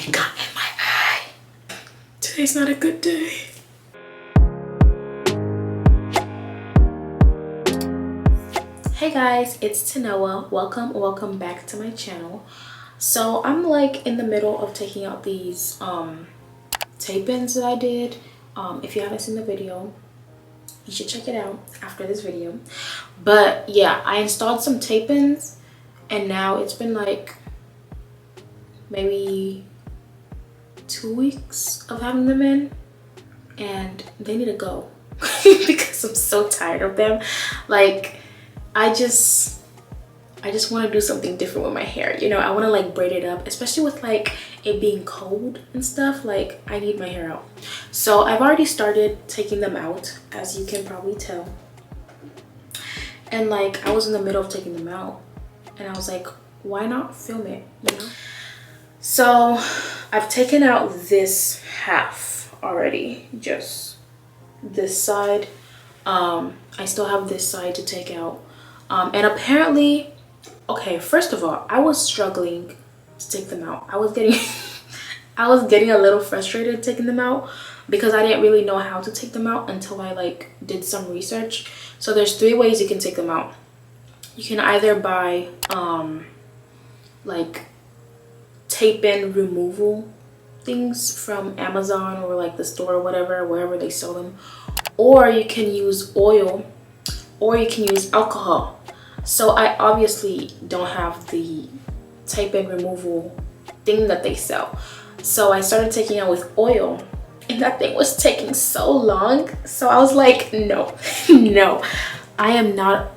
It got in my eye. Today's not a good day. Hey guys, it's Tanoa. Welcome back to my channel. So I'm like in the middle of taking out these tape-ins that I did. If you haven't seen the video, you should check it out after this video. But yeah, I installed some tape-ins and now it's been like maybe 2 weeks of having them in and they need to go because I'm so tired of them. Like I just want to do something different with my hair, you know. I want to like braid it up, especially with like it being cold and stuff. Like I need my hair out. So I've already started taking them out, as you can probably tell. And like I was in the middle of taking them out and I was like, why not film it, you know? So I've taken out this half already, just this side. I still have this side to take out. And apparently, okay, first of all, I was struggling to take them out. I was getting a little frustrated taking them out because I didn't really know how to take them out until I like did some research. So there's 3 ways you can take them out. You can either buy like tape-in removal things from Amazon or like the store or whatever, wherever they sell them, or you can use oil, or you can use alcohol. So I obviously don't have the tape-in removal thing that they sell, so I started taking it with oil and that thing was taking so long. So I was like, no no, I'm not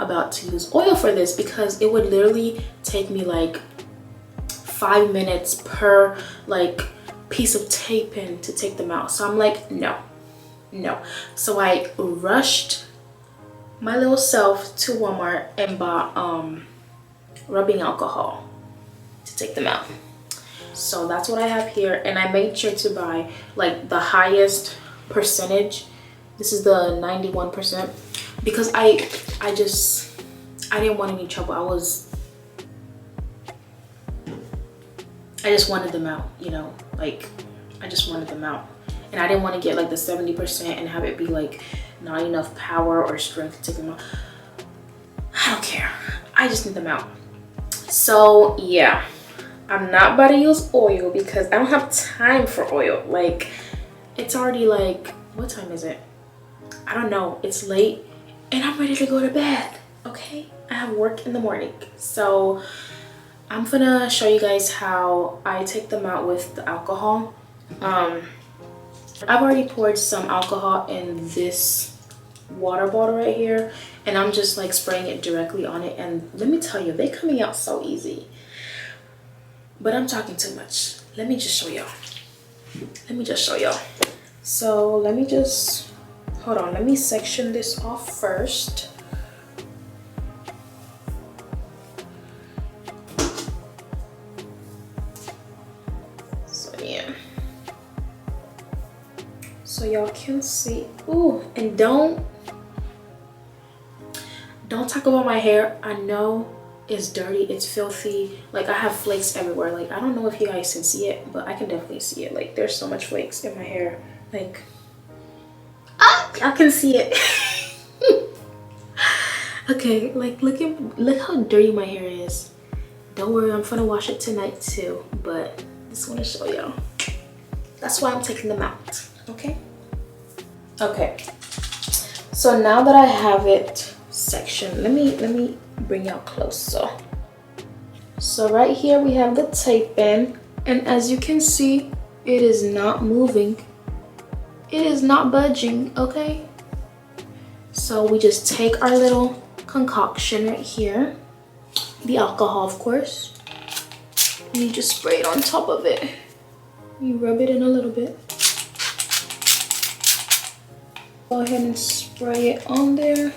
about to use oil for this, because it would literally take me like 5 minutes per like piece of tape-in to take them out. So I'm like, no. So I rushed my little self to Walmart and bought rubbing alcohol to take them out. So that's what I have here, and I made sure to buy like the highest percentage. This is the 91%, because I didn't want any trouble. I just wanted them out, you know, like I just wanted them out. And I didn't want to get like the 70% and have it be like not enough power or strength to take them out. I don't care. I just need them out. So yeah, I'm not about to use oil because I don't have time for oil. Like it's already like, what time is it? I don't know. It's late and I'm ready to go to bed. Okay, I have work in the morning. So I'm gonna show you guys how I take them out with the alcohol. I've already poured some alcohol in this water bottle right here, and I'm just like spraying it directly on it. And let me tell you, they're coming out so easy. But I'm talking too much. Let me just show y'all. So let me just, hold on, let me section this off first. So y'all can see. Ooh, and don't talk about my hair. I know it's dirty, it's filthy. Like I have flakes everywhere. Like I don't know if you guys can see it, but I can definitely see it. Like there's so much flakes in my hair. Like I can see it. Okay, like look how dirty my hair is. Don't worry, I'm gonna wash it tonight too, but just want to show y'all. That's why I'm taking them out. Okay, so now that I have it sectioned, let me bring y'all closer. So right here we have the tape-in, and as you can see, it is not moving, it is not budging. Okay, so we just take our little concoction right here, the alcohol of course, and you just spray it on top of it. You rub it in a little bit. Go ahead and spray it on there.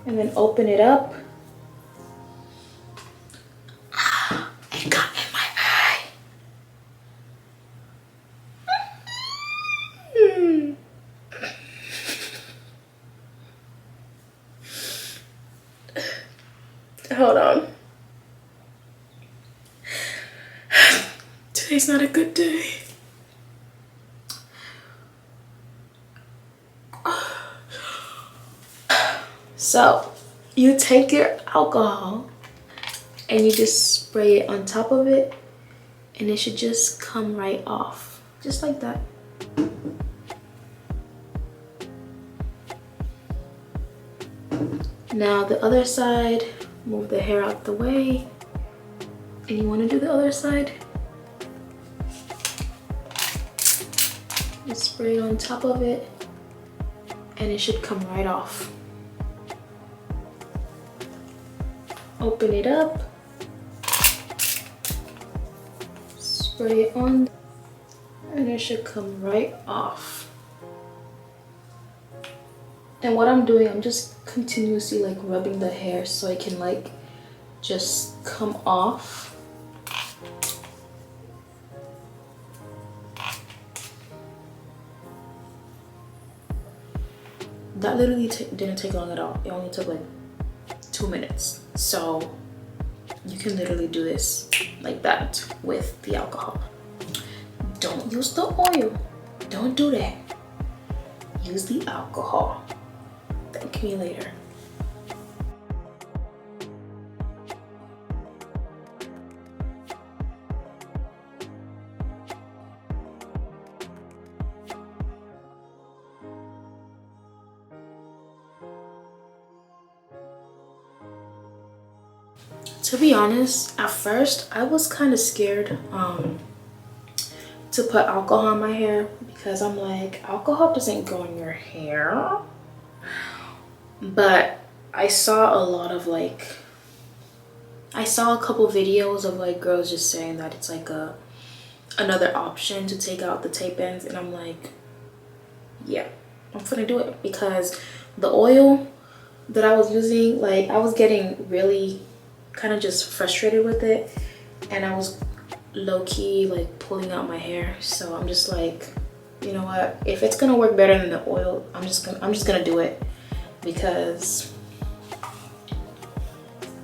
And then open it up. It got in my eye. Hold on. Today's not a good day. So you take your alcohol and you just spray it on top of it, and it should just come right off, just like that. Now the other side, move the hair out the way, and you want to do the other side. Just spray it on top of it, and it should come right off. Open it up, spray it on, and it should come right off. And what I'm doing, I'm just continuously like rubbing the hair so it can like just come off. That literally didn't take long at all. It only took like 2 minutes. So you can literally do this like that with the alcohol. Don't use the oil. Don't do that. Use the alcohol. Thank me later. To be honest, at first I was kind of scared to put alcohol in my hair because I'm like, alcohol doesn't go in your hair. But I saw a lot of like, I saw a couple videos of like girls just saying that it's like another option to take out the tape ends, and I'm like, yeah, I'm gonna do it because the oil that I was using, like I was getting really kind of just frustrated with it, and I was low-key like pulling out my hair. So I'm just like, you know what, if it's gonna work better than the oil, I'm just gonna do it. Because,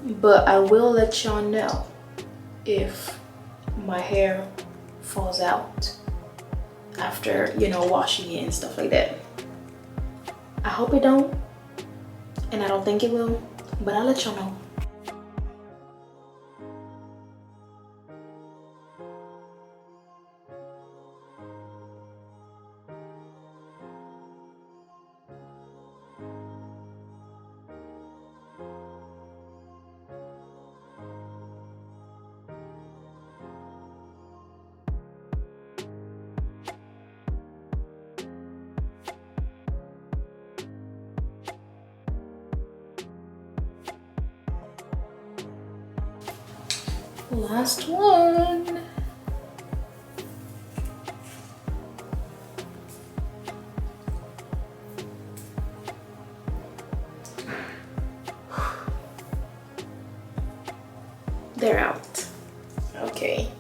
but I will let y'all know if my hair falls out after, you know, washing it and stuff like that. I hope it don't, and I don't think it will, but I'll let y'all know. Last one. They're out. Okay.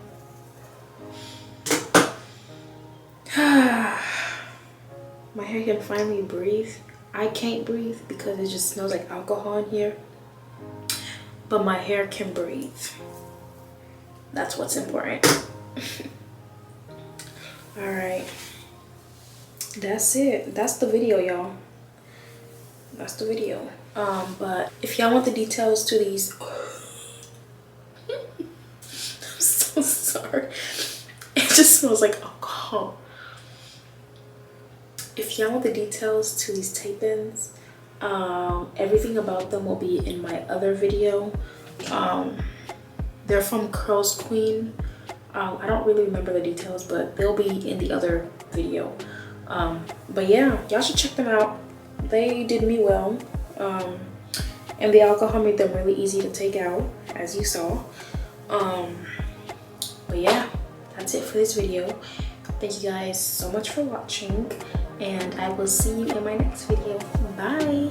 My hair can finally breathe. I can't breathe because it just smells like alcohol in here. But my hair can breathe. That's what's important. All right. That's it. That's the video, y'all. That's the video. But if y'all want the details to these, I'm so sorry. It just smells like alcohol. If y'all want the details to these tape-ins, everything about them will be in my other video. They're from Curls Queen. I don't really remember the details, but they'll be in the other video. But yeah, y'all should check them out. They did me well. And the alcohol made them really easy to take out, as you saw. But yeah, that's it for this video. Thank you guys so much for watching, and I will see you in my next video. Bye.